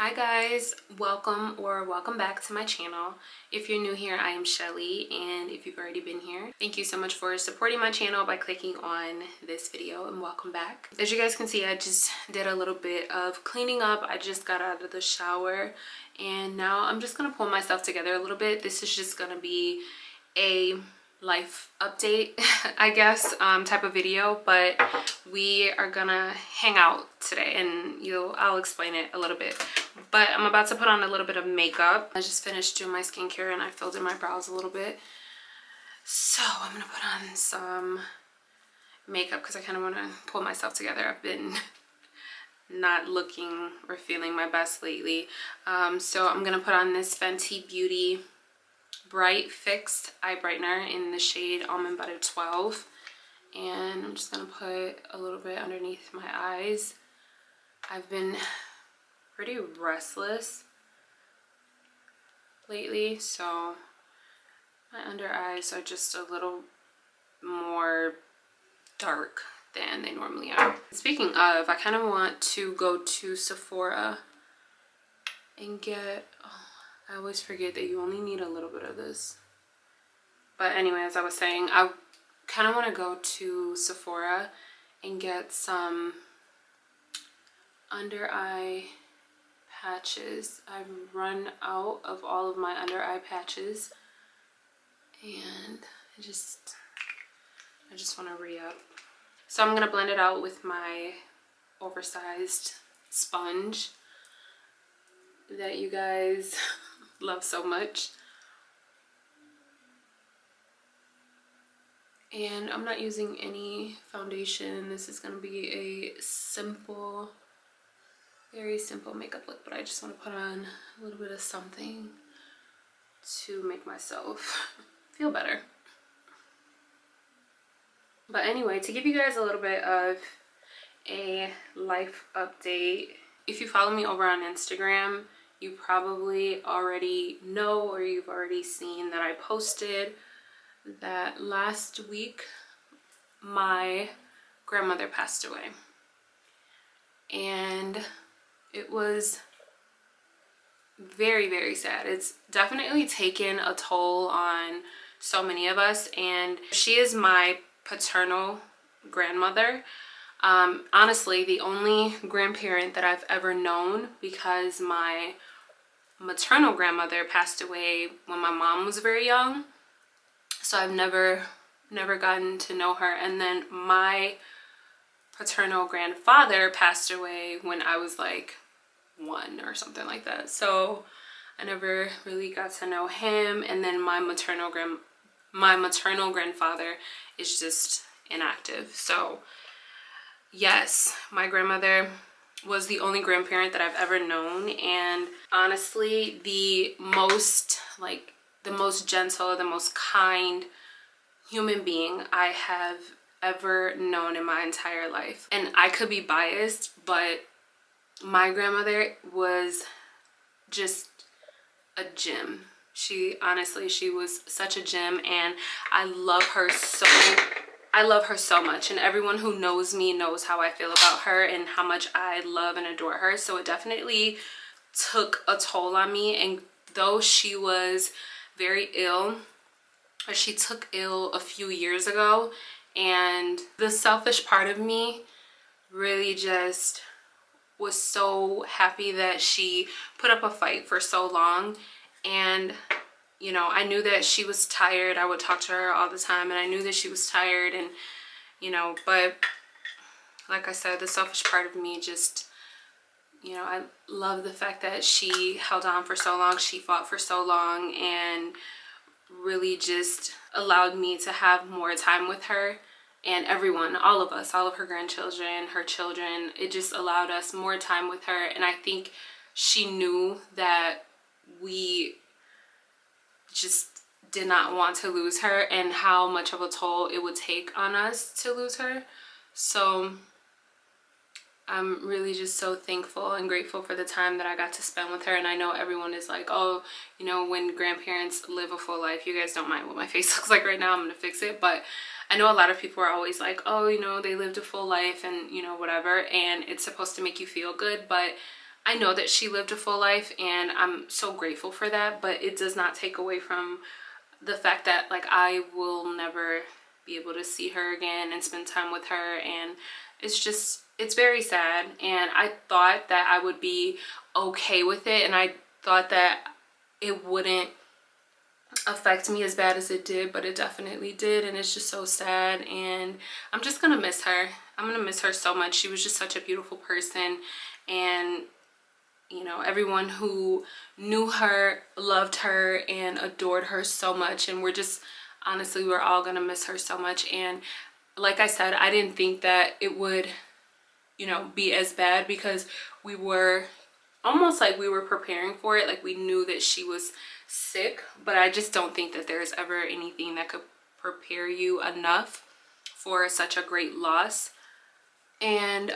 Hi guys, welcome back to my channel. If you're new here, I am Shelly, and if you've already been here, thank you so much for supporting my channel by clicking on this video, and welcome back. As you guys can see, I just did a little bit of cleaning up. I just got out of the shower and now I'm just gonna pull myself together a little bit. This is just gonna be a life update I guess type of video, but we are gonna hang out today and I'll explain it a little bit. But I'm about to put on a little bit of makeup. I just finished doing my skincare and I filled in my brows a little bit, so I'm gonna put on some makeup because I kind of want to pull myself together. I've been not looking or feeling my best lately, so I'm gonna put on this Fenty Beauty Bright Fixed Eye Brightener in the shade Almond Butter 12, and I'm just gonna put a little bit underneath my eyes. I've been pretty restless lately, so my under eyes are just a little more dark than they normally are. Speaking of, I kind of want to go to Sephora and get, I always forget that you only need a little bit of this. But anyway, as I was saying, I kind of want to go to Sephora and get some under eye patches. I've run out of all of my under eye patches and I just want to re-up. So I'm going to blend it out with my oversized sponge that you guys love so much. And I'm not using any foundation. This is going to be a simple, very simple makeup look, but I just want to put on a little bit of something to make myself feel better. But anyway, to give you guys a little bit of a life update, if you follow me over on Instagram, you probably already know, or you've already seen that I posted that last week my grandmother passed away, and it was very, very sad. It's definitely taken a toll on so many of us, and she is my paternal grandmother. Honestly, the only grandparent that I've ever known, because my maternal grandmother passed away when my mom was very young, so I've never gotten to know her. And then my paternal grandfather passed away when I was like 1 or something like that, so I never really got to know him. And then my maternal grandfather is just inactive. So yes, my grandmother was the only grandparent that I've ever known, and honestly the most gentle, the most kind human being I have ever known in my entire life. And I could be biased, but my grandmother was just a gem. She was such a gem, and I love her so much, and everyone who knows me knows how I feel about her and how much I love and adore her. So it definitely took a toll on me. And though she was very ill, she took ill a few years ago, and the selfish part of me really just was so happy that she put up a fight for so long. And I knew that she was tired. I would talk to her all the time, and I knew that she was tired, and but like I said, the selfish part of me just, I love the fact that she held on for so long, she fought for so long, and really just allowed me to have more time with her and everyone, all of us, all of her grandchildren, her children. It just allowed us more time with her, and I think she knew that we just did not want to lose her and how much of a toll it would take on us to lose her. So I'm really just so thankful and grateful for the time that I got to spend with her. And I know everyone is like, oh, when grandparents live a full life, you guys don't mind what my face looks like right now, I'm gonna fix it. But I know a lot of people are always like, oh, they lived a full life and whatever, and it's supposed to make you feel good. But I know that she lived a full life, and I'm so grateful for that, but it does not take away from the fact that like I will never be able to see her again and spend time with her. And it's very sad, and I thought that I would be okay with it, and I thought that it wouldn't affect me as bad as it did, but it definitely did. And it's just so sad, and I'm just gonna miss her. I'm gonna miss her so much. She was just such a beautiful person, and you know, everyone who knew her loved her and adored her so much. And honestly, we're all gonna miss her so much. And like I said, I didn't think that it would, you know, be as bad, because we were almost like we were preparing for it. Like we knew that she was sick, but I just don't think that there's ever anything that could prepare you enough for such a great loss. And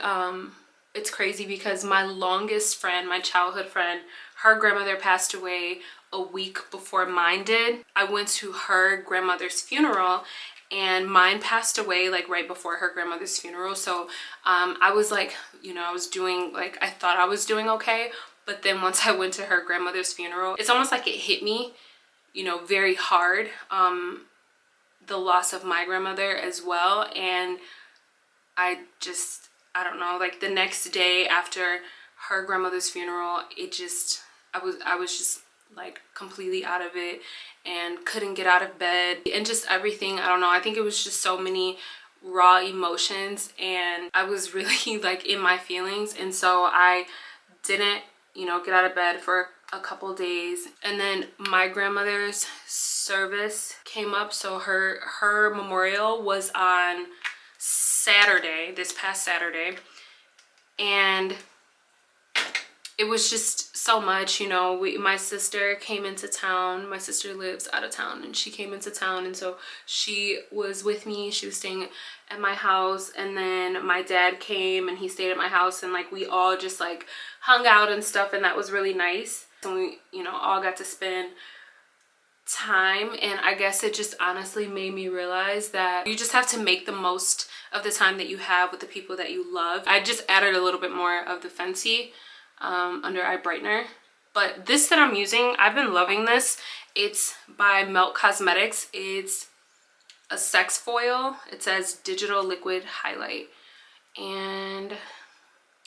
it's crazy because my longest friend, my childhood friend, her grandmother passed away a week before mine did. I went to her grandmother's funeral, and mine passed away like right before her grandmother's funeral. So I was like, you know, I thought I was doing okay. But then once I went to her grandmother's funeral, it's almost like it hit me, you know, very hard, the loss of my grandmother as well. And I don't know, like the next day after her grandmother's funeral, I was just like completely out of it and couldn't get out of bed, and just everything. I don't know, I think it was just so many raw emotions, and I was really like in my feelings. And so I didn't, you know, get out of bed for a couple days. And then my grandmother's service came up. So her memorial was on Saturday, this past Saturday, and it was just so much, you know. My sister came into town. My sister lives out of town, and she came into town, and so she was with me. She was staying at my house, and then my dad came and he stayed at my house, and like we all just like hung out and stuff, and that was really nice. And we, you know, all got to spend time. And I guess it just honestly made me realize that you just have to make the most of the time that you have with the people that you love. I just added a little bit more of the Fenty under eye brightener, but this that I'm using, I've been loving this. It's by Melt Cosmetics. It's a sex foil. It says digital liquid highlight, and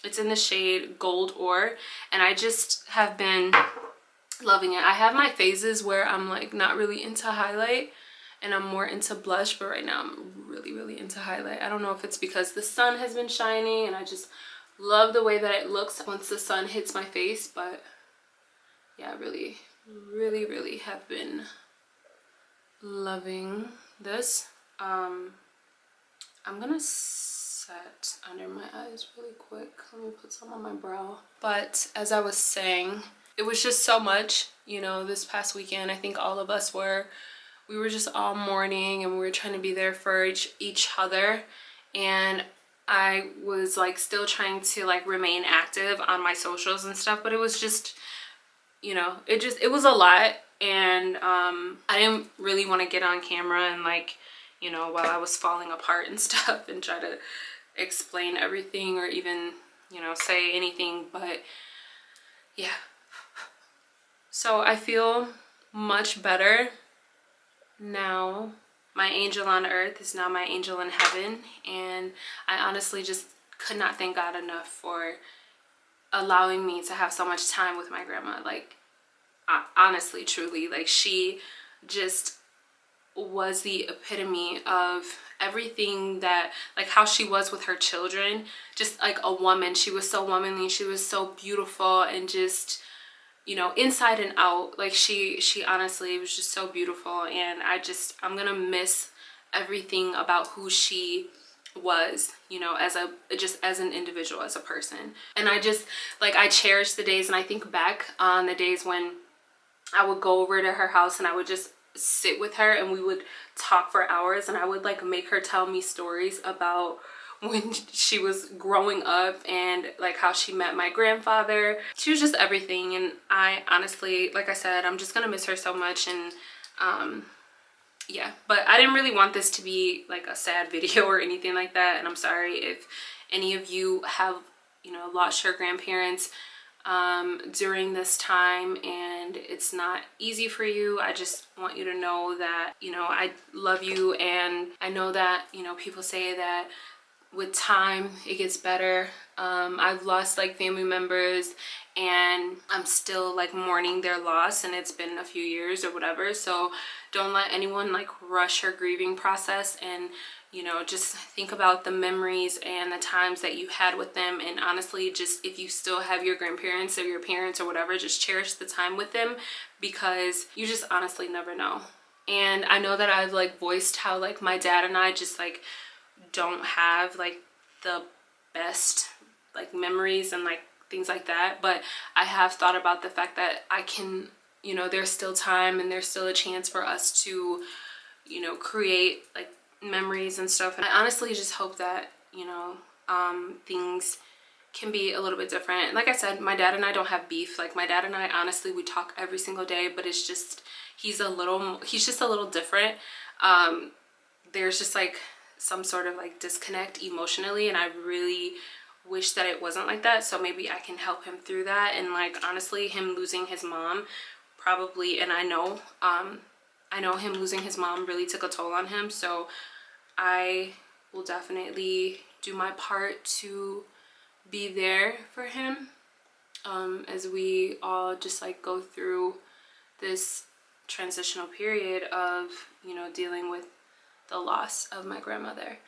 it's in the shade Gold Ore, and I just have been loving it. I have my phases where I'm like not really into highlight and I'm more into blush, but right now I'm really into highlight. I don't know if it's because the sun has been shining and I just love the way that it looks once the sun hits my face. But yeah, really have been loving this. I'm gonna set under my eyes really quick. Let me put some on my brow. But as I was saying, it was just so much, you know, this past weekend. I think all of us we were just all mourning, and we were trying to be there for each other. And I was like still trying to like remain active on my socials and stuff, but it was just, you know, it was a lot. And I didn't really want to get on camera and like, you know, while I was falling apart and stuff and try to explain everything or even, you know, say anything. But yeah, so I feel much better now. My angel on earth is now my angel in heaven, and I honestly just could not thank God enough for allowing me to have so much time with my grandma. Like, honestly, truly, like she just was the epitome of everything that, like how she was with her children, just like a woman. She was so womanly, she was so beautiful, and just, you know, inside and out. Like she honestly was just so beautiful. And I'm gonna miss everything about who she was, you know, as an individual, as a person. And I just like, I cherish the days, and I think back on the days when I would go over to her house and I would just sit with her and we would talk for hours, and I would like make her tell me stories about when she was growing up and like how she met my grandfather. She was just everything. And I honestly, like I said, I'm just gonna miss her so much. And yeah, but I didn't really want this to be like a sad video or anything like that, and I'm sorry if any of you have, you know, lost your grandparents. during this time, and it's not easy for you. I just want you to know that, you know, I love you, and I know that, you know, people say that with time it gets better. I've lost like family members, and I'm still like mourning their loss, and it's been a few years or whatever. So don't let anyone like rush your grieving process, and you know, just think about the memories and the times that you had with them. And honestly, just if you still have your grandparents or your parents or whatever, just cherish the time with them, because you just honestly never know. And I know that I've like voiced how like my dad and I just like don't have like the best like memories and like things like that, but I have thought about the fact that I can, you know, there's still time and there's still a chance for us to, you know, create like memories and stuff. And I honestly just hope that, you know, things can be a little bit different. Like I said, my dad and I don't have beef. Like my dad and I, honestly, we talk every single day, but it's just he's just a little different. There's just like some sort of like disconnect emotionally, and I really wish that it wasn't like that. So maybe I can help him through that. And like honestly, him losing his mom probably, and I know him losing his mom really took a toll on him. So I will definitely do my part to be there for him, as we all just like go through this transitional period of, you know, dealing with the loss of my grandmother.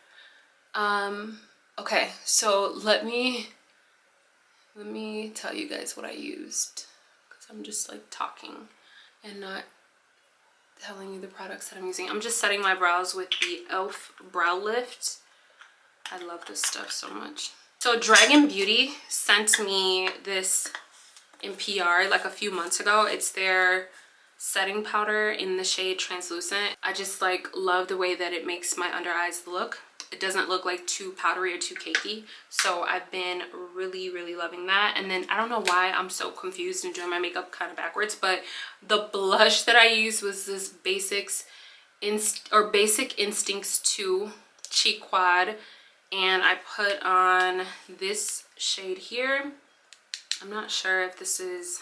Okay, so let me tell you guys what I used, because I'm just like talking and not telling you the products that I'm using. I'm just setting my brows with the e.l.f. brow lift. I love this stuff so much. So Dragon Beauty sent me this in PR like a few months ago. It's their setting powder in the shade Translucent. I just like love the way that it makes my under eyes look. It doesn't look like too powdery or too cakey. So I've been really loving that. And then I don't know why I'm so confused and doing my makeup kind of backwards, but the blush that I used was this Basic Instincts 2 Cheek Quad, and I put on this shade here. I'm not sure if this is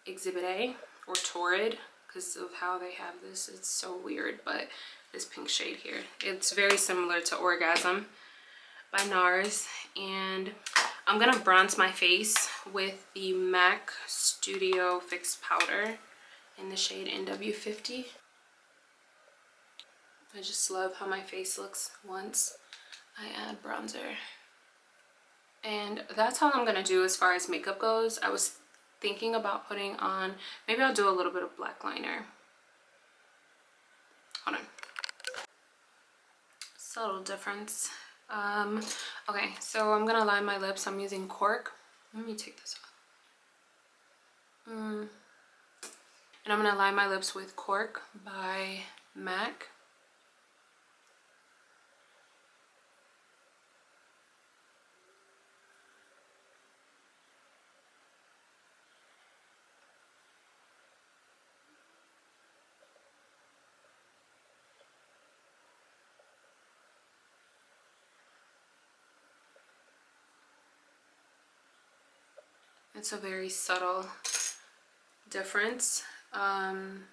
Exhibit A or Torrid because of how they have this. It's so weird, but this pink shade here, it's very similar to Orgasm by NARS. And I'm gonna bronze my face with the MAC Studio Fix Powder in the shade NW50. I just love how my face looks once I add bronzer. And that's all I'm gonna do as far as makeup goes. I was thinking about putting on, maybe I'll do a little bit of black liner. Hold on. Subtle difference. Okay, so I'm gonna line my lips. I'm using Cork. Let me take this off. And I'm gonna line my lips with Cork by MAC. It's a very subtle difference, but I'm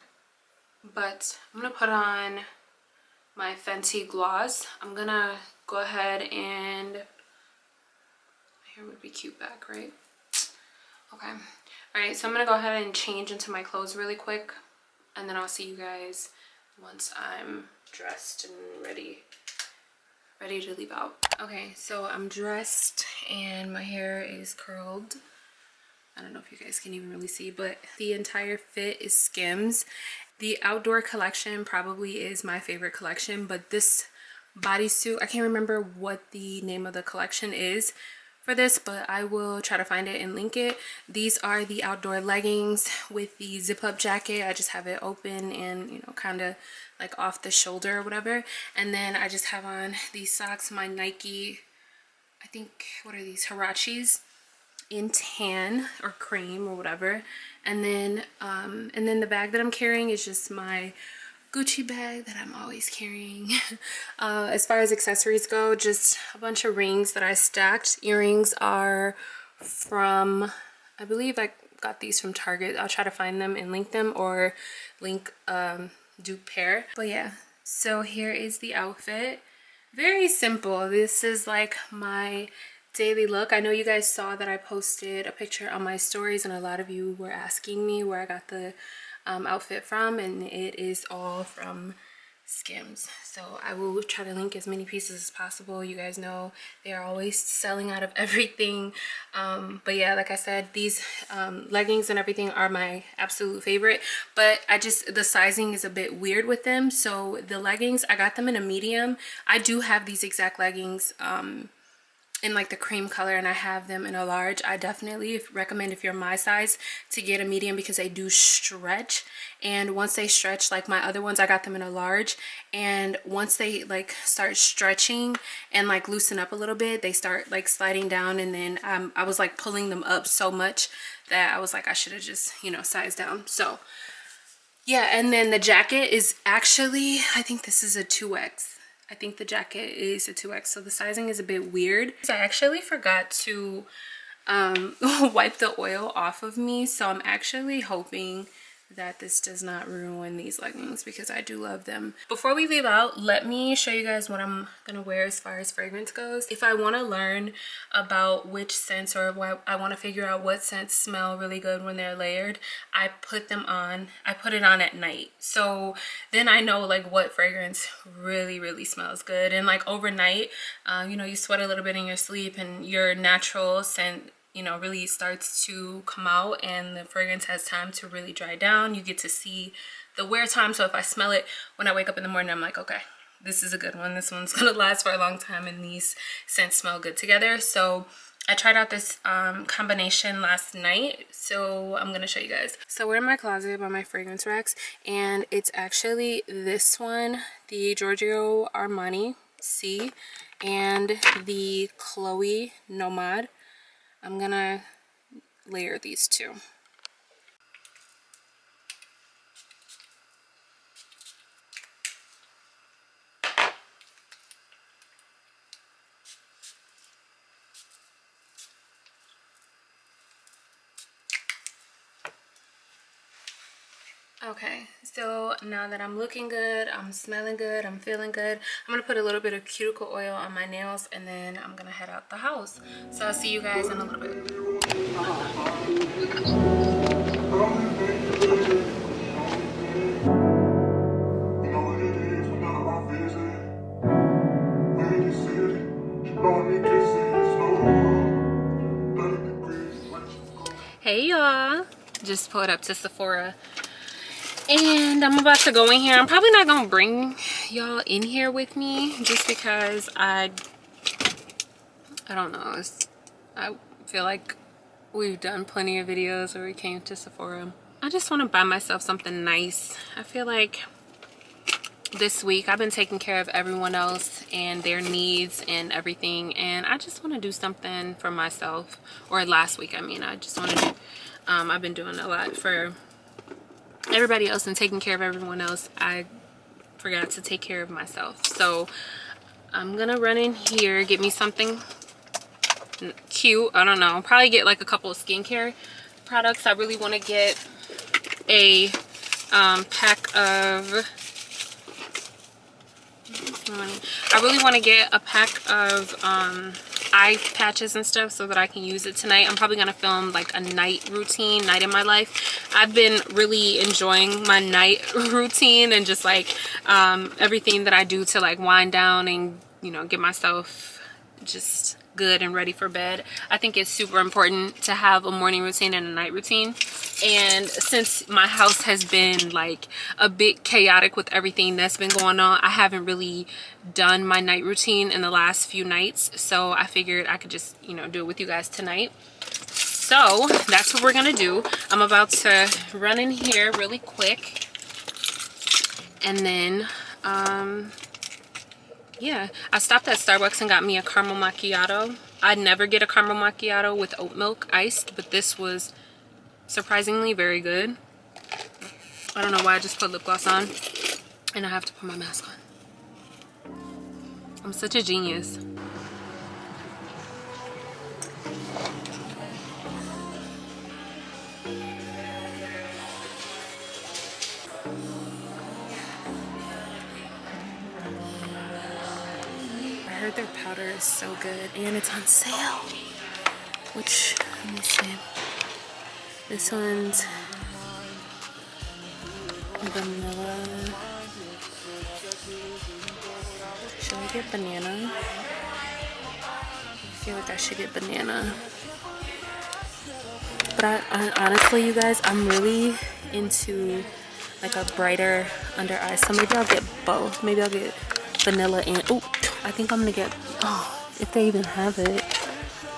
gonna put on my Fenty gloss. I'm gonna go ahead and, my hair would be cute back, right? Okay, all right, so I'm gonna go ahead and change into my clothes really quick, and then I'll see you guys once I'm dressed and ready to leave out. Okay, so I'm dressed and my hair is curled. I don't know if you guys can even really see, but the entire fit is Skims. The outdoor collection probably is my favorite collection, but this bodysuit, I can't remember what the name of the collection is for this, but I will try to find it and link it. These are the outdoor leggings with the zip up jacket. I just have it open and, you know, kind of like off the shoulder or whatever. And then I just have on these socks, my Nike, I think, what are these, Huaraches in tan or cream or whatever. And then the bag that I'm carrying is just my Gucci bag that I'm always carrying. As far as accessories go, just a bunch of rings that I stacked. Earrings are from, I believe I got these from Target. I'll try to find them and link them, or link dupe pair. But yeah, so here is the outfit. Very simple. This is like my daily look. I know you guys saw that I posted a picture on my stories, and a lot of you were asking me where I got the outfit from, and it is all from Skims. So I will try to link as many pieces as possible. You guys know they are always selling out of everything, but yeah, like I said, these leggings and everything are my absolute favorite, but the sizing is a bit weird with them. So the leggings, I got them in a medium. I do have these exact leggings in like the cream color, and I have them in a large. I definitely recommend, if you're my size, to get a medium, because they do stretch. And once they stretch, like my other ones, I got them in a large, and once they like start stretching and like loosen up a little bit, they start like sliding down. And then I was like pulling them up so much that I was like, I should have just, you know, sized down. So yeah, and then the jacket is actually, I think this is a 2X. I think the jacket is a 2X, so the sizing is a bit weird. I actually forgot to wipe the oil off of me, so I'm actually hoping that this does not ruin these leggings, because I do love them. Before we leave out, let me show you guys what I'm gonna wear as far as fragrance goes. If I want to learn about which scents, or I want to figure out what scents smell really good when they're layered, I put them on. I put it on at night, so then I know like what fragrance really smells good. And like overnight, you know, you sweat a little bit in your sleep, and your natural scent, you know, really starts to come out, and the fragrance has time to really dry down. You get to see the wear time. So if I smell it when I wake up in the morning, I'm like, okay, this is a good one. This one's gonna last for a long time, and these scents smell good together. So I tried out this combination last night, so I'm gonna show you guys. So we're in my closet by my fragrance racks, and it's actually this one, the Giorgio Armani C, and the Chloe Nomad. I'm gonna layer these two. Okay, so now that I'm looking good, I'm smelling good, I'm feeling good, I'm gonna put a little bit of cuticle oil on my nails, and then I'm gonna head out the house. So I'll see you guys in a little bit. Hey y'all, just pulled up to Sephora, and I'm about to go in here. I'm probably not gonna bring y'all in here with me, just because I don't know, I feel like we've done plenty of videos where we came to Sephora. I just want to buy myself something nice. I feel like this week I've been taking care of everyone else and their needs and everything, and I just want to do something for myself. Or last week, I mean, I just want to do, I've been doing a lot for everybody else and taking care of everyone else. I forgot to take care of myself. So I'm gonna run in here, get me something cute. I don't know, probably get like a couple of skincare products. I really want to get a pack of eye patches and stuff, so that I can use it tonight. I'm probably gonna film like a night routine, night in my life. I've been really enjoying my night routine, and just like everything that I do to like wind down and, you know, get myself just good and ready for bed. I think it's super important to have a morning routine and a night routine. And since my house has been like a bit chaotic with everything that's been going on, I haven't really done my night routine in the last few nights. So I figured I could just, you know, do it with you guys tonight. So that's what we're gonna do. I'm about to run in here really quick, and then yeah, I stopped at Starbucks and got me a caramel macchiato. I never get a caramel macchiato with oat milk iced, but this was surprisingly very good. I don't know why I just put lip gloss on and I have to put my mask on. I'm such a genius. their powder is so good, and it's on sale. Which, let me see. This one's vanilla. Should I get banana? I feel like I should get banana. But I honestly, you guys, I'm really into like a brighter under eye. So maybe I'll get both. Maybe I'll get vanilla and, oh, I think I'm gonna get, oh, if they even have it.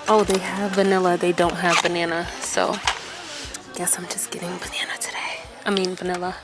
Oh, they have vanilla. They don't have banana. So guess I'm just getting banana today. I mean vanilla.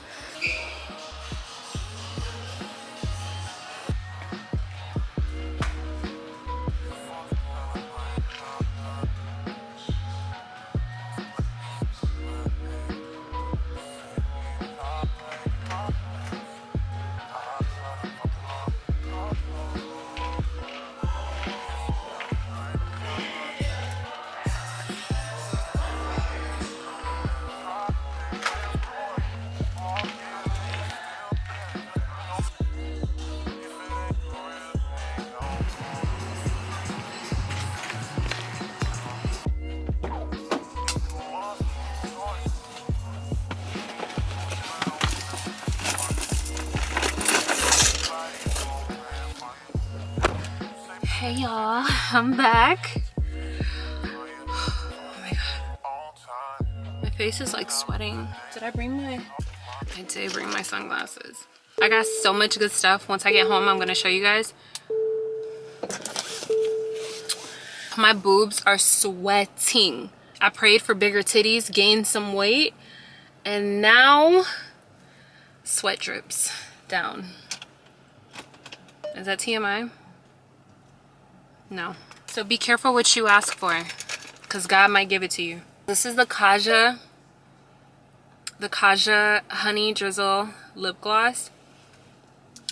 Hey y'all, I'm back. Oh my god. My face is like sweating. Did I bring my... I did bring my sunglasses. I got so much good stuff. Once I get home, I'm gonna show you guys. My boobs are sweating. I prayed for bigger titties, gained some weight, and now sweat drips down. Is that TMI? No. So be careful what you ask for, because God might give it to you. This is the Kaja Honey Drizzle Lip Gloss.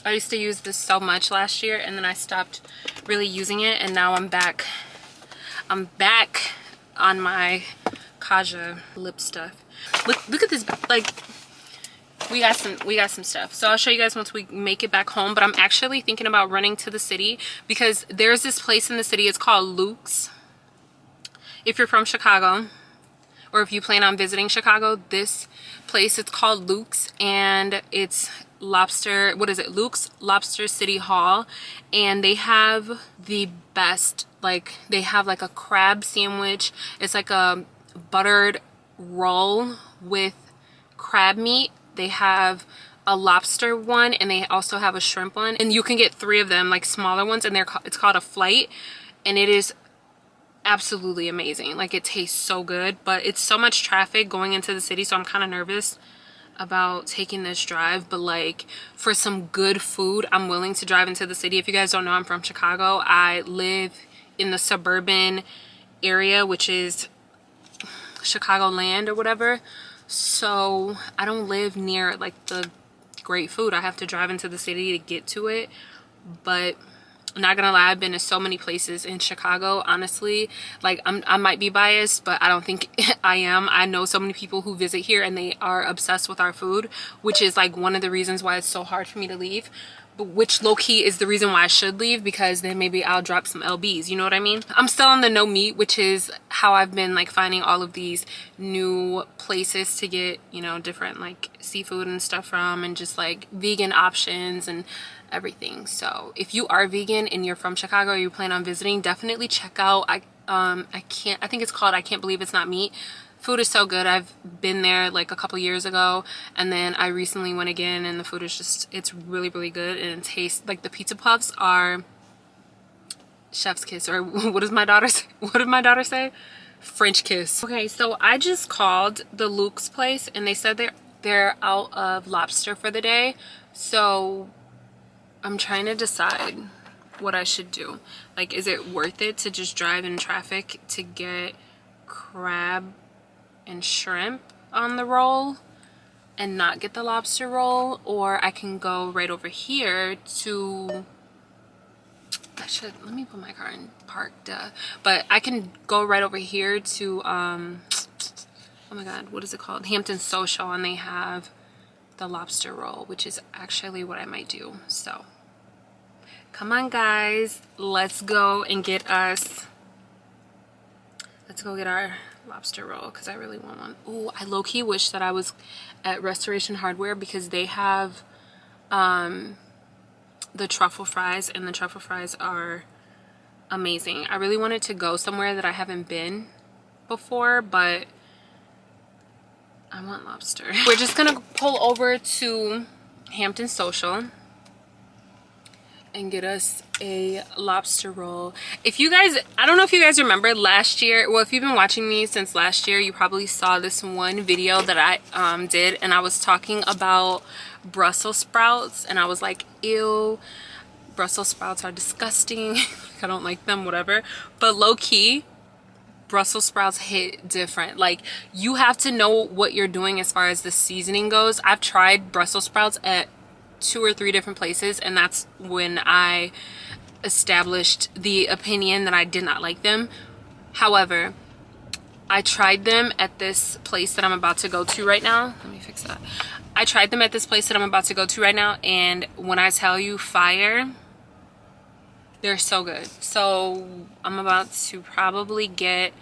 I used to use this so much last year, and then I stopped really using it, and now I'm back. I'm back on my Kaja lip stuff. Look at this, like, we got some stuff. So I'll show you guys once we make it back home, but I'm actually thinking about running to the city because there's this place in the city. It's called Luke's. If you're from Chicago, or if you plan on visiting Chicago, this place, it's called Luke's, and it's lobster, what is it, Luke's Lobster City Hall, and they have the best, like, they have like a crab sandwich. It's like a buttered roll with crab meat. They have a lobster one, and they also have a shrimp one, and you can get 3 of them, like smaller ones, and it's called a flight, and it is absolutely amazing. Like, it tastes so good, but it's so much traffic going into the city, so I'm kind of nervous about taking this drive. But like, for some good food, I'm willing to drive into the city. If you guys don't know, I'm from Chicago. I live in the suburban area, which is Chicagoland or whatever. So I don't live near like the great food. I have to drive into the city to get to it. But I'm not gonna lie, I've been to so many places in Chicago, honestly. Like, I might be biased, but I don't think I am. I know so many people who visit here, and they are obsessed with our food, which is like one of the reasons why it's so hard for me to leave. But which low-key is the reason why I should leave, because then maybe I'll drop some LBs, you know what I mean? I'm still on the no meat, which is how I've been like finding all of these new places to get, you know, different like seafood and stuff from, and just like vegan options and everything. So if you are vegan and you're from Chicago, or you plan on visiting, definitely check out, I think it's called I Can't Believe It's Not Meat. Food is so good. I've been there like a couple years ago, and then I recently went again, and the food is just, it's really, really good, and it tastes like, the pizza puffs are chef's kiss, or what does my daughter say? What did my daughter say? French kiss. Okay, so I just called the Luke's place, and they said they're out of lobster for the day. So I'm trying to decide what I should do. Like, is it worth it to just drive in traffic to get crab and shrimp on the roll and not get the lobster roll? Or I can go right over here to, let me put my car in park, duh. But I can go right over here to oh my god, what is it called, Hampton Social, and they have the lobster roll, which is actually what I might do. So Come on, guys. Let's go and get us... Let's go get our lobster roll because I really want one. Ooh, I low-key wish that I was at Restoration Hardware because they have the truffle fries, and the truffle fries are amazing. I really wanted to go somewhere that I haven't been before, but I want lobster. We're just gonna pull over to Hampton Social and get us a lobster roll. If you guys, I don't know if you guys remember last year, well, if you've been watching me since last year, you probably saw this one video that I did, and I was talking about Brussels sprouts, and I was like, ew, Brussels sprouts are disgusting. I don't like them, whatever. But low-key, Brussels sprouts hit different. Like, you have to know what you're doing as far as the seasoning goes. I've tried Brussels sprouts at 2 or 3 different places, and that's when I established the opinion that I did not like them. However, I tried them at this place that I'm about to go to right now. Let me fix that. I tried them at this place that I'm about to go to right now, and when I tell you fire, they're so good. So I'm about to probably get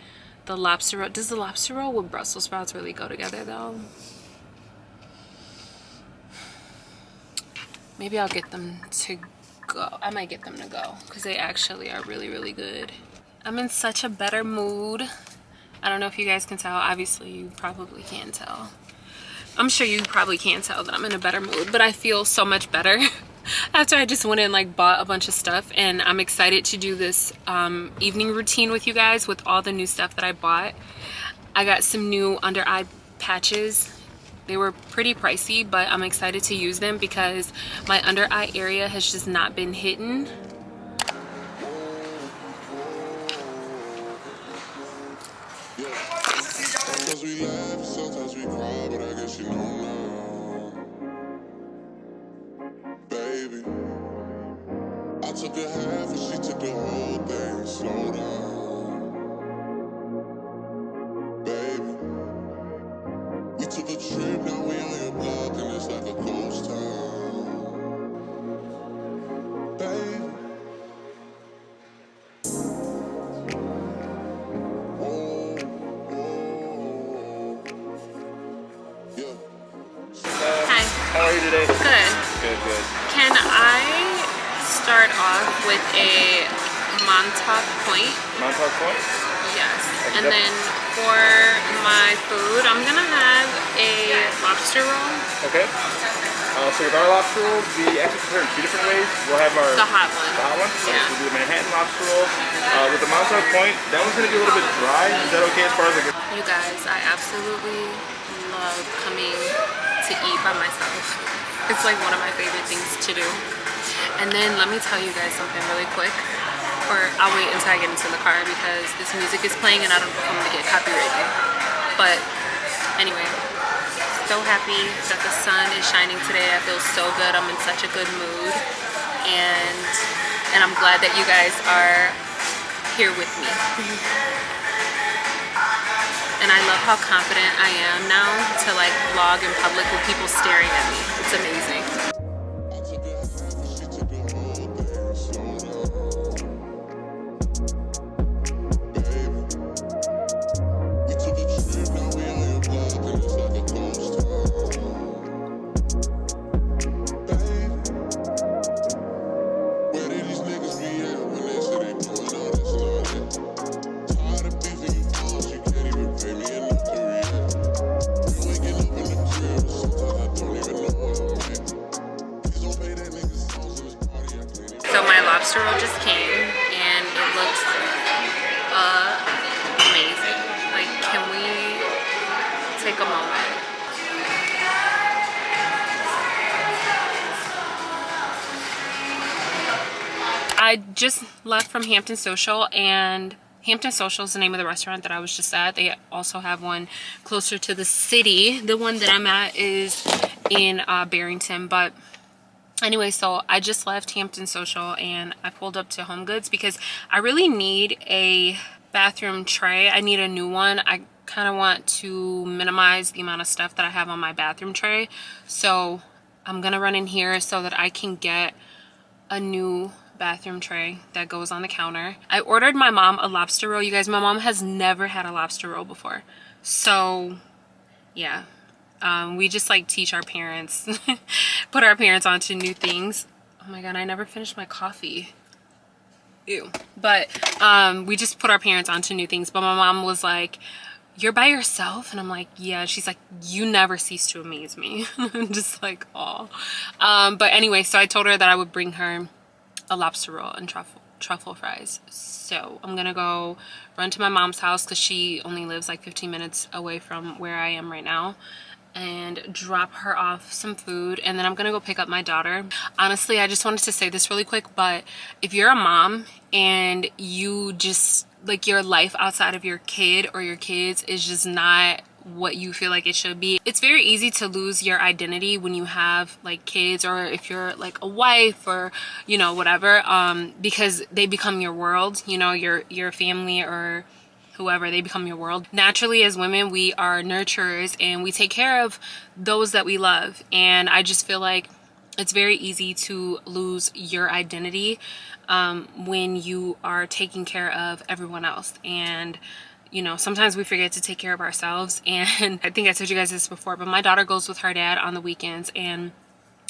the lobster roll. Does the lobster roll with Brussels sprouts really go together though? Maybe I'll get them to go. I might get them to go because they actually are really, really good. I'm in such a better mood. I don't know if you guys can tell. Obviously, you probably can tell. I'm sure you probably can tell that I'm in a better mood, but I feel so much better after I just went and like bought a bunch of stuff, and I'm excited to do this evening routine with you guys with all the new stuff that I bought. I got some new under eye patches. They were pretty pricey, but I'm excited to use them because my under eye area has just not been hitting. Sometimes we laugh, sometimes we cry, but I guess you know now. Baby, I took a half and she took the whole thing. Slow down. Baby, we took a trip, now we on your block and it's like a ghost town. Baby, oh, oh, yeah. Hi. How are you today? Good. Good, good. Can I start off with a Montauk Point? Montauk Point? Yes. And then for my food, I'm gonna have a lobster roll. Okay. So with our lobster rolls, we actually prepare in 2 different ways. We'll have our... The hot one. The hot one? Yeah. We'll do the Manhattan lobster roll. With the Montauk Point, that one's going to be a little bit dry. Is that okay as far as like... You guys, I absolutely love coming to eat by myself. It's like one of my favorite things to do. And then let me tell you guys something really quick. Or I'll wait until I get into the car because this music is playing and I don't want to get copyrighted. But anyway, so happy that the sun is shining today. I feel so good. I'm in such a good mood. And I'm glad that you guys are here with me. And I love how confident I am now to like vlog in public with people staring at me. It's amazing. So my lobster roll just came and it looks amazing. Like, can we take a moment? I just left from Hampton Social, and Hampton Social is the name of the restaurant that I was just at. They also have one closer to the city. The one that I'm at is in Barrington, but anyway, so I just left Hampton Social and I pulled up to HomeGoods because I really need a bathroom tray. I need a new one. I kind of want to minimize the amount of stuff that I have on my bathroom tray. So I'm gonna run in here so that I can get a new bathroom tray that goes on the counter. I ordered my mom a lobster roll. You guys, my mom has never had a lobster roll before. So yeah, we just like teach our parents, put our parents onto new things. Oh my God, I never finished my coffee. Ew. But we just put our parents onto new things. But my mom was like, you're by yourself? And I'm like, yeah. She's like, you never cease to amaze me. I'm just like, oh. But anyway, so I told her that I would bring her a lobster roll and truffle fries. So I'm gonna go run to my mom's house because she only lives like 15 minutes away from where I am right now, and drop her off some food, and then I'm gonna go pick up my daughter. Honestly, I just wanted to say this really quick, but if you're a mom and you just like your life outside of your kid or your kids is just not what you feel like it should be, it's very easy to lose your identity when you have like kids, or if you're like a wife or you know whatever, because they become your world, you know, your family or whoever, they become your world. Naturally, as women, we are nurturers and we take care of those that we love, and I just feel like it's very easy to lose your identity when you are taking care of everyone else. And you know, sometimes we forget to take care of ourselves. And I think I told you guys this before, but my daughter goes with her dad on the weekends, and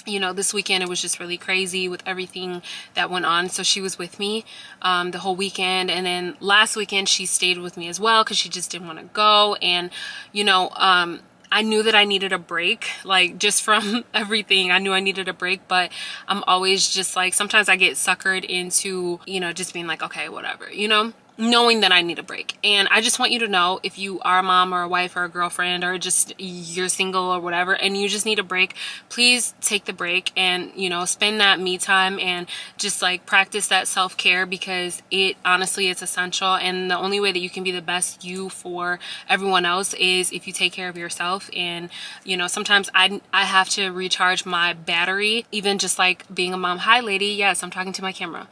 you know, this weekend it was just really crazy with everything that went on. So she was with me the whole weekend, and then last weekend she stayed with me as well because she just didn't want to go. And you know, I knew that I needed a break, like just from everything. I knew I needed a break, but I'm always just like, sometimes I get suckered into, you know, just being like, okay, whatever, you know, knowing that I need a break. And I just want you to know, if you are a mom or a wife or a girlfriend, or just you're single or whatever, and you just need a break, please take the break and, you know, spend that me time and just like practice that self-care, because it honestly, it's essential. And the only way that you can be the best you for everyone else is if you take care of yourself. And you know, sometimes I have to recharge my battery, even just like being a mom. Hi lady, yes, I'm talking to my camera.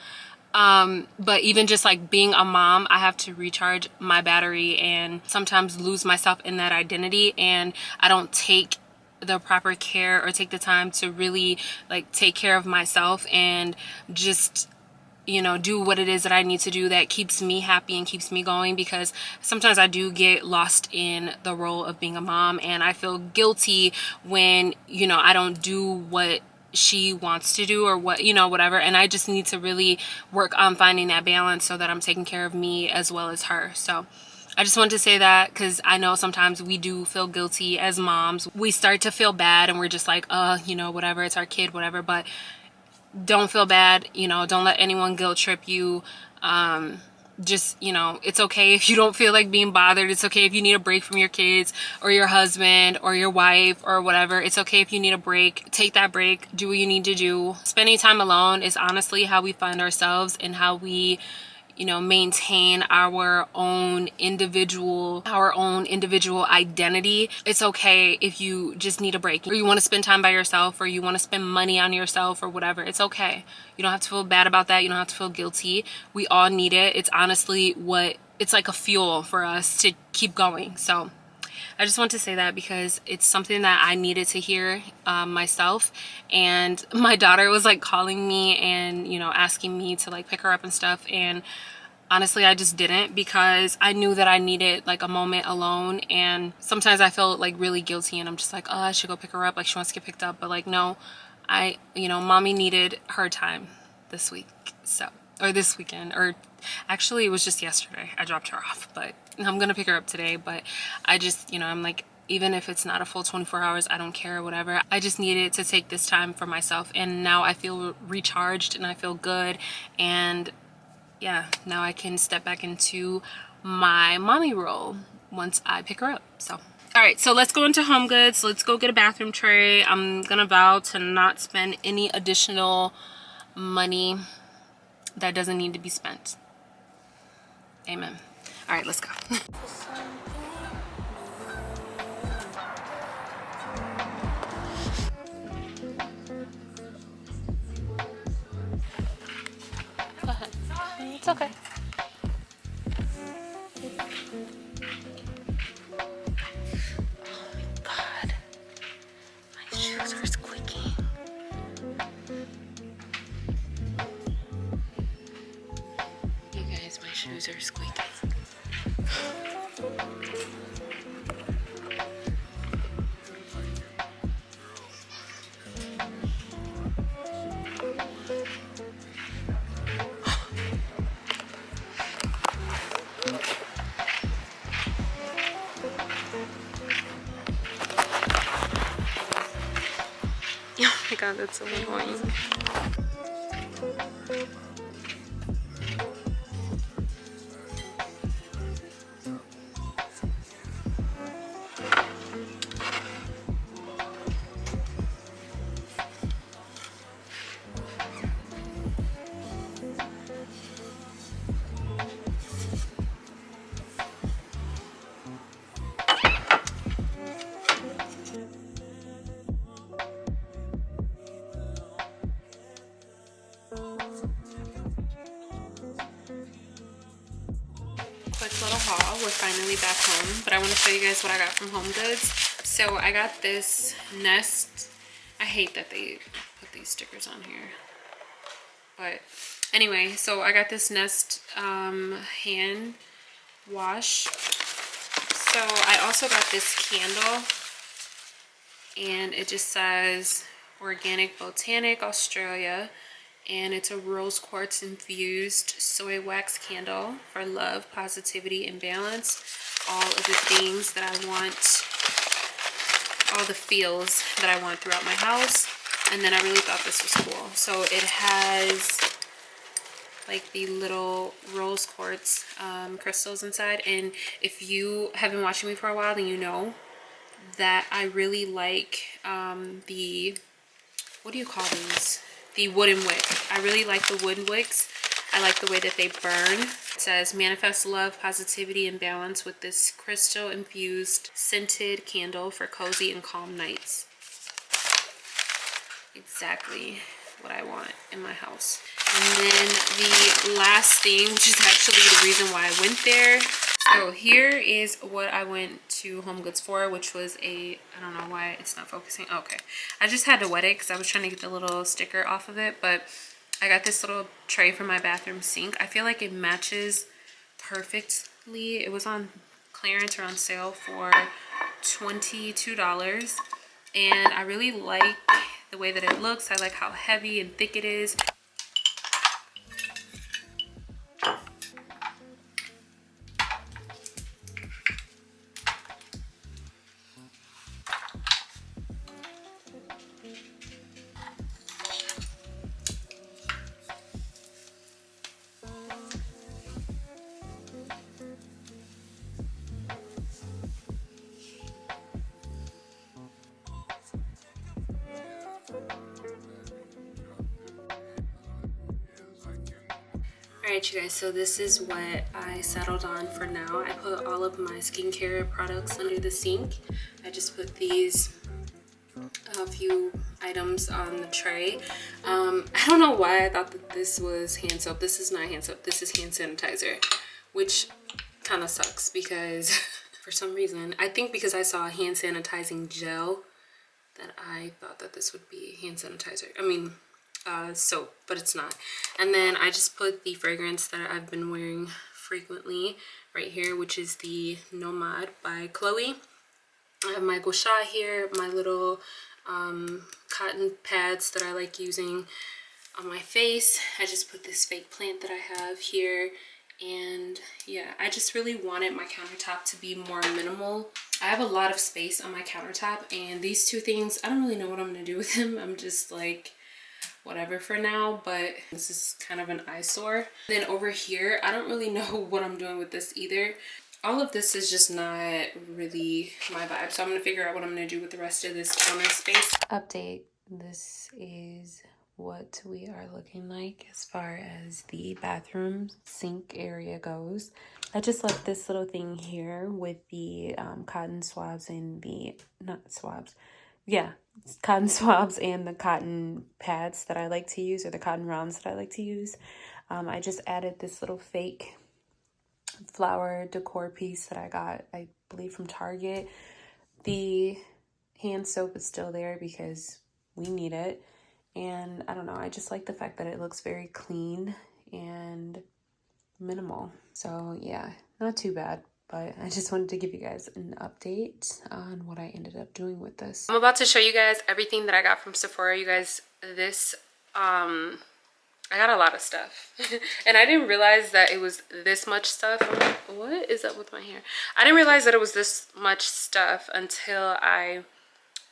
But even just like being a mom, I have to recharge my battery and sometimes lose myself in that identity, and I don't take the proper care or take the time to really like take care of myself and just, you know, do what it is that I need to do that keeps me happy and keeps me going. Because sometimes I do get lost in the role of being a mom, and I feel guilty when, you know, I don't do what she wants to do or what, you know, whatever. And I just need to really work on finding that balance so that I'm taking care of me as well as her. So I just wanted to say that, because I know sometimes we do feel guilty as moms. We start to feel bad and we're just like, you know, whatever, it's our kid, whatever. But don't feel bad, you know, don't let anyone guilt trip you. Just, you know, it's okay if you don't feel like being bothered. It's okay if you need a break from your kids or your husband or your wife or whatever. It's okay if you need a break. Take that break. Do what you need to do. Spending time alone is honestly how we find ourselves and how we, you know, maintain our own individual identity. It's okay if you just need a break, or you want to spend time by yourself, or you want to spend money on yourself or whatever. It's okay. You don't have to feel bad about that. You don't have to feel guilty. We all need it. It's honestly it's like a fuel for us to keep going. So I just want to say that because it's something that I needed to hear myself. And my daughter was like calling me and, you know, asking me to like pick her up and stuff. And honestly, I just didn't, because I knew that I needed like a moment alone. And sometimes I feel like really guilty and I'm just like, oh, I should go pick her up. Like she wants to get picked up. But like, no, you know, mommy needed her time this week. So, or this weekend, or actually it was just yesterday I dropped her off, but I'm gonna pick her up today. But I just, you know, I'm like, even if it's not a full 24 hours, I don't care, whatever. I just needed to take this time for myself, and now I feel recharged and I feel good. And yeah, now I can step back into my mommy role once I pick her up. So all right, so let's go into Home Goods. Let's go get a bathroom tray. I'm gonna vow to not spend any additional money that doesn't need to be spent. Amen. All right, let's go. Go ahead. It's okay. God, my shoes are squeaking. god, that's so annoying. Quick little haul. We're finally back home, but I want to show you guys what I got from HomeGoods. So I got this Nest. I hate that they put these stickers on here, but anyway, so I got this Nest hand wash. So I also got this candle, and it just says Organic Botanic Australia, and it's a rose quartz infused soy wax candle for love, positivity, and balance. All of the things that I want, all the feels that I want throughout my house. And then I really thought this was cool. So it has like the little rose quartz crystals inside, and if you have been watching me for a while, then you know that I really like the, what do you call these? The wooden wick. I really like the wooden wicks. I like the way that they burn. It says manifest love, positivity, and balance with this crystal infused scented candle for cozy and calm nights. Exactly what I want in my house. And then the last thing, which is actually the reason why I went there. So here is what I went to HomeGoods for, which was a, I don't know why it's not focusing. Okay, I just had to wet it because I was trying to get the little sticker off of it, but I got this little tray for my bathroom sink. I feel like it matches perfectly. It was on clearance or on sale for $22, and I really like the way that it looks. I like how heavy and thick it is. Alright you guys, so this is what I settled on for now. I put all of my skincare products under the sink. I just put these a few items on the tray. I don't know why I thought that this was hand soap. This is not hand soap, this is hand sanitizer, which kind of sucks because for some reason, I think because I saw a hand sanitizing gel, that I thought that this would be hand sanitizer. I mean, soap, but it's not. And then I just put the fragrance that I've been wearing frequently right here, which is the Nomad by Chloe. I have my gua sha here, my little cotton pads that I like using on my face. I just put this fake plant that I have here, and yeah, I just really wanted my countertop to be more minimal. I have a lot of space on my countertop, and these two things, I don't really know what I'm gonna do with them. I'm just like, whatever for now, but this is kind of an eyesore. Then over here, I don't really know what I'm doing with this either. All of this is just not really my vibe, so I'm gonna figure out what I'm gonna do with the rest of this counter space. Update, this is what we are looking like as far as the bathroom sink area goes. I just left this little thing here with the cotton swabs and the, not swabs, yeah, cotton swabs and the cotton pads that I like to use, or the cotton rounds that I like to use. I just added this little fake flower decor piece that I got, I believe, from Target. The hand soap is still there because we need it. And I don't know, I just like the fact that it looks very clean and minimal. So yeah, not too bad. But I just wanted to give you guys an update on what I ended up doing with this. I'm about to show you guys everything that I got from Sephora. You guys, this, I got a lot of stuff. And I didn't realize that it was this much stuff. I'm like, what is up with my hair? I didn't realize that it was this much stuff until I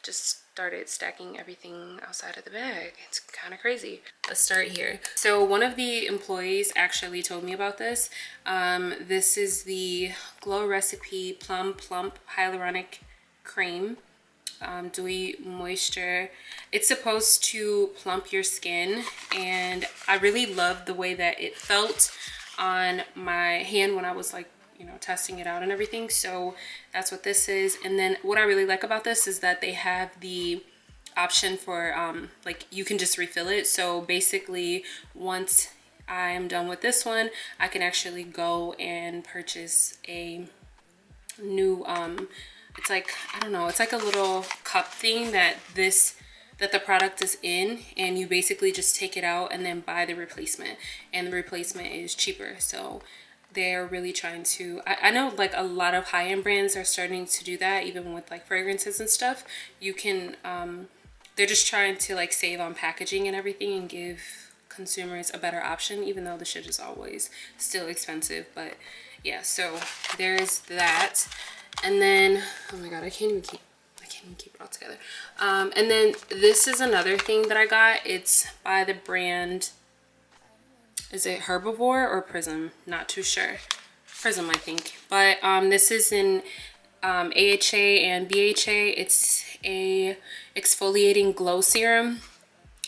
just started stacking everything outside of the bag. It's kind of crazy. Let's start here. So one of the employees actually told me about this. This is the Glow Recipe Plum Plump Hyaluronic Cream. Dewy moisture. It's supposed to plump your skin, and I really loved the way that it felt on my hand when I was like, you know, testing it out and everything. So that's what this is. And then what I really like about this is that they have the option for like you can just refill it. So basically once I am done with this one, I can actually go and purchase a new it's like, I don't know, it's like a little cup thing that the product is in, and you basically just take it out and then buy the replacement, and the replacement is cheaper. So they're really trying to, I know like a lot of high-end brands are starting to do that, even with like fragrances and stuff. You can they're just trying to like save on packaging and everything and give consumers a better option, even though the shit is always still expensive. But yeah, so there's that. And then, oh my god, I can't even keep it all together. And then this is another thing that I got. It's by the brand, is it Herbivore or Prism? Not too sure. Prism, I think. But this is in AHA and BHA. It's a exfoliating glow serum,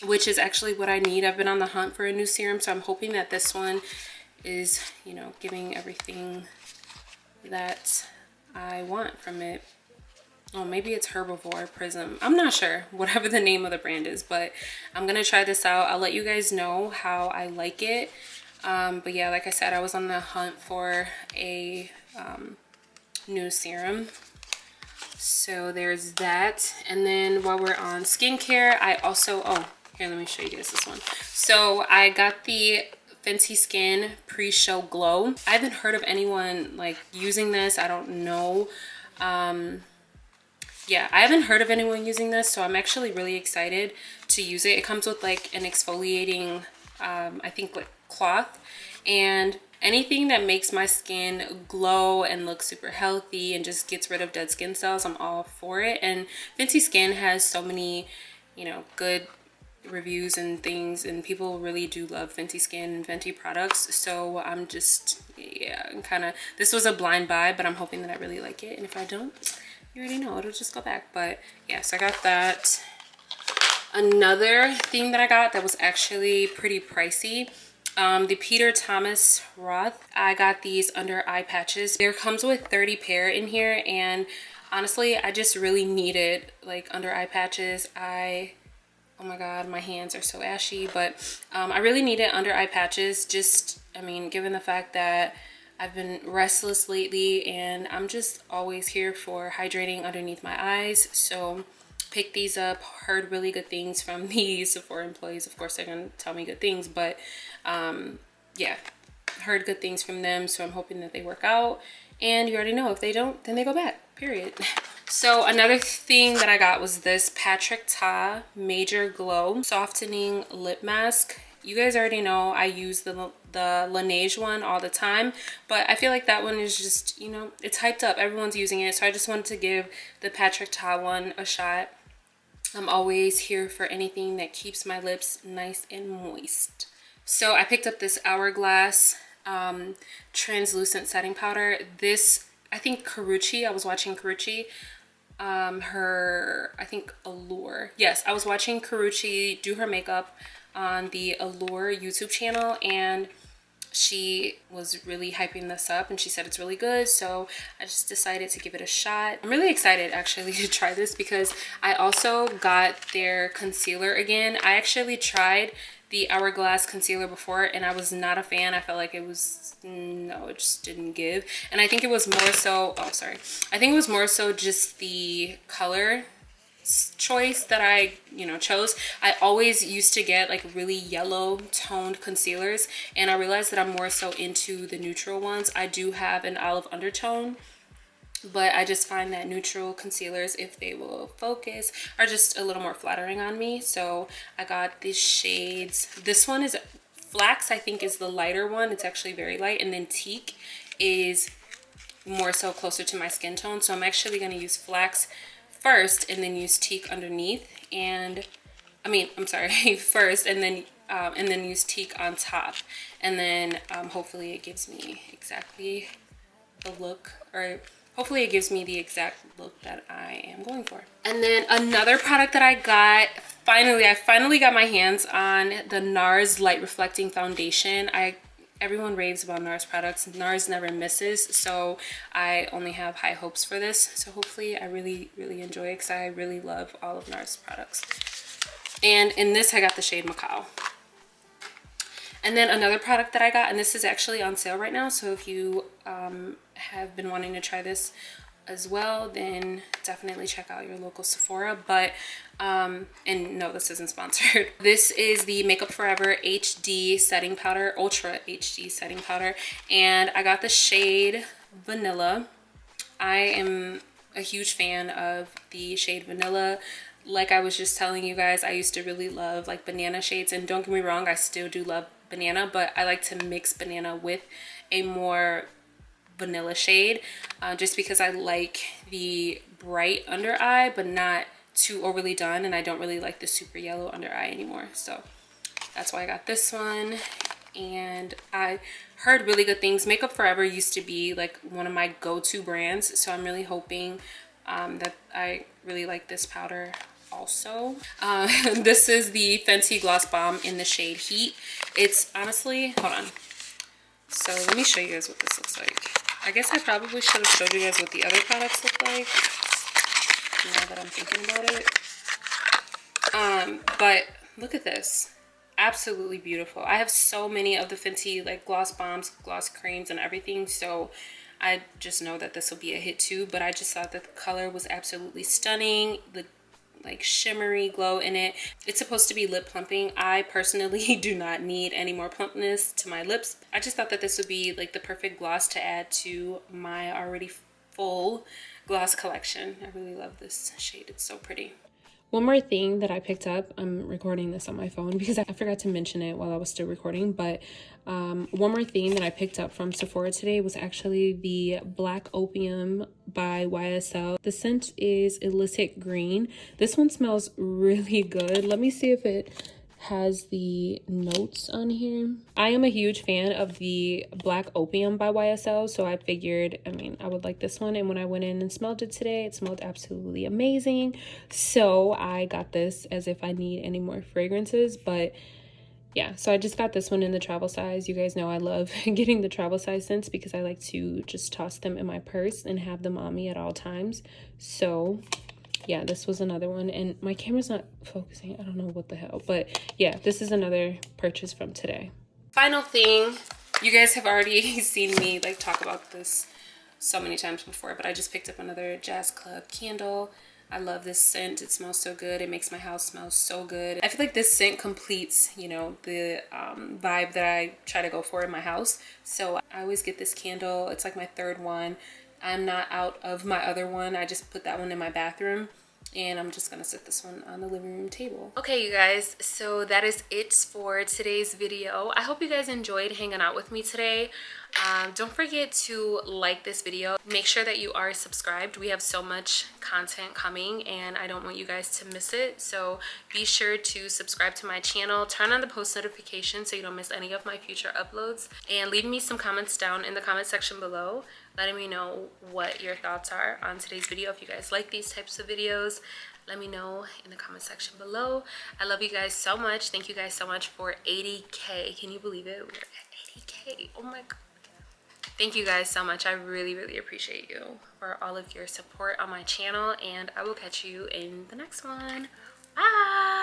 which is actually what I need. I've been on the hunt for a new serum, so I'm hoping that this one is, you know, giving everything that I want from it. Oh, maybe it's Herbivore Prism. I'm not sure, whatever the name of the brand is, but I'm gonna try this out. I'll let you guys know how I like it. But yeah, like I said, I was on the hunt for a new serum. So there's that. And then while we're on skincare, I also, oh, here, let me show you guys this one. So I got the Fenty Skin Pre-Show Glow. I haven't heard of anyone like using this. I don't know. Yeah, I haven't heard of anyone using this, so I'm actually really excited to use it. It comes with like an exfoliating, I think like cloth, and anything that makes my skin glow and look super healthy and just gets rid of dead skin cells, I'm all for it. And Fenty Skin has so many, you know, good reviews and things, and people really do love Fenty Skin and Fenty products. So I'm just, yeah, kind of, this was a blind buy, but I'm hoping that I really like it. And if I don't, you already know, it'll just go back. But yeah, so I got that. Another thing that I got that was actually pretty pricey, the Peter Thomas Roth. I got these under eye patches. There comes with 30 pair in here, and honestly, I just really needed like under eye patches. Oh my god, my hands are so ashy, but I really needed under eye patches. Just, I mean, given the fact that I've been restless lately and I'm just always here for hydrating underneath my eyes. So picked these up, heard really good things from the Sephora employees. Of course, they're gonna tell me good things, but yeah, heard good things from them. So I'm hoping that they work out. And you already know, if they don't, then they go back, period. So another thing that I got was this Patrick Ta Major Glow Softening Lip Mask. You guys already know I use the Laneige one all the time, but I feel like that one is just, you know, it's hyped up. Everyone's using it, so I just wanted to give the Patrick Ta one a shot. I'm always here for anything that keeps my lips nice and moist. So I picked up this Hourglass translucent setting powder. This, I think Karrueche, I was watching Karrueche, I think Allure. Yes, I was watching Karrueche do her makeup on the Allure YouTube channel, and she was really hyping this up and she said it's really good, so I just decided to give it a shot. I'm really excited actually to try this because I also got their concealer again. I actually tried the Hourglass concealer before and I was not a fan. I felt like it was, no, it just didn't give. And I think it was more so, oh sorry, I think it was more so just the color choice that I, you know, chose. I always used to get like really yellow toned concealers, and I realized that I'm more so into the neutral ones. I do have an olive undertone, but I just find that neutral concealers, if they will focus, are just a little more flattering on me. So I got these shades. This one is Flax, I think, is the lighter one. It's actually very light, and then Teak is more so closer to my skin tone. So I'm actually going to use Flax first and then use teak underneath, and I'm sorry, first and then use teak on top, and then hopefully it gives me exactly the look, or hopefully it gives me the exact look that I am going for. And then another product that I got, I finally got my hands on the NARS Light Reflecting Foundation. Everyone raves about NARS products. NARS never misses, so I only have high hopes for this. So hopefully I really enjoy it, because I really love all of NARS products. And in this I got the shade Macao. And then another product that I got, and this is actually on sale right now, so if you have been wanting to try this as well, then definitely check out your local Sephora. But and no, this isn't sponsored. This is the Makeup Forever HD setting powder, Ultra HD setting powder, and I got the shade Vanilla. I am a huge fan of the shade Vanilla. Like I was just telling you guys, I used to really love like banana shades, and don't get me wrong, I still do love banana, but I like to mix banana with a more vanilla shade, just because I like the bright under eye but not too overly done, and I don't really like the super yellow under eye anymore. So that's why I got this one, and I heard really good things. Makeup Forever used to be like one of my go-to brands, so I'm really hoping that I really like this powder also. This is the Fenty Gloss Bomb in the shade Heat. It's honestly, hold on, so let me show you guys what this looks like. I guess I probably should have showed you guys what the other products look like, now that I'm thinking about it. But look at this, absolutely beautiful. I have so many of the Fenty like gloss bombs, gloss creams, and everything, so I just know that this will be a hit too. But I just thought that the color was absolutely stunning, the like shimmery glow in it. It's supposed to be lip plumping. I personally do not need any more plumpness to my lips. I just thought that this would be like the perfect gloss to add to my already full gloss collection. I really love this shade, it's so pretty. One more thing that I picked up, I'm recording this on my phone because I forgot to mention it while I was still recording, but one more thing that I picked up from Sephora today was actually the Black Opium by YSL. The scent is Illicit Green. This one smells really good. Let me see if it has the notes on here. I am a huge fan of the Black Opium by YSL, so I figured, I would like this one, and when I went in and smelled it today, it smelled absolutely amazing. So I got this as if I need any more fragrances. But yeah, so I just got this one in the travel size. You guys know I love getting the travel size scents because I like to just toss them in my purse and have them on me at all times. So yeah, this was another one, and my camera's not focusing. I don't know what the hell, but yeah, this is another purchase from today. Final thing, you guys have already seen me like talk about this so many times before, but I just picked up another Jazz Club candle. I love this scent. It smells so good. It makes my house smell so good. I feel like this scent completes, you know, the vibe that I try to go for in my house. So I always get this candle. It's like my third one. I'm not out of my other one. I just put that one in my bathroom, and I'm just gonna set this one on the living room table. Okay, you guys, so that is it for today's video. I hope you guys enjoyed hanging out with me today. Don't forget to like this video. Make sure that you are subscribed. We have so much content coming, and I don't want you guys to miss it. So be sure to subscribe to my channel, turn on the post notifications so you don't miss any of my future uploads, and leave me some comments down in the comment section below, letting me know what your thoughts are on today's video. If you guys like these types of videos, let me know in the comment section below. I love you guys so much. Thank you guys so much for 80K. Can you believe it? We're at 80K. Oh my god. Thank you guys so much. I really appreciate you for all of your support on my channel, and I will catch you in the next one. Bye.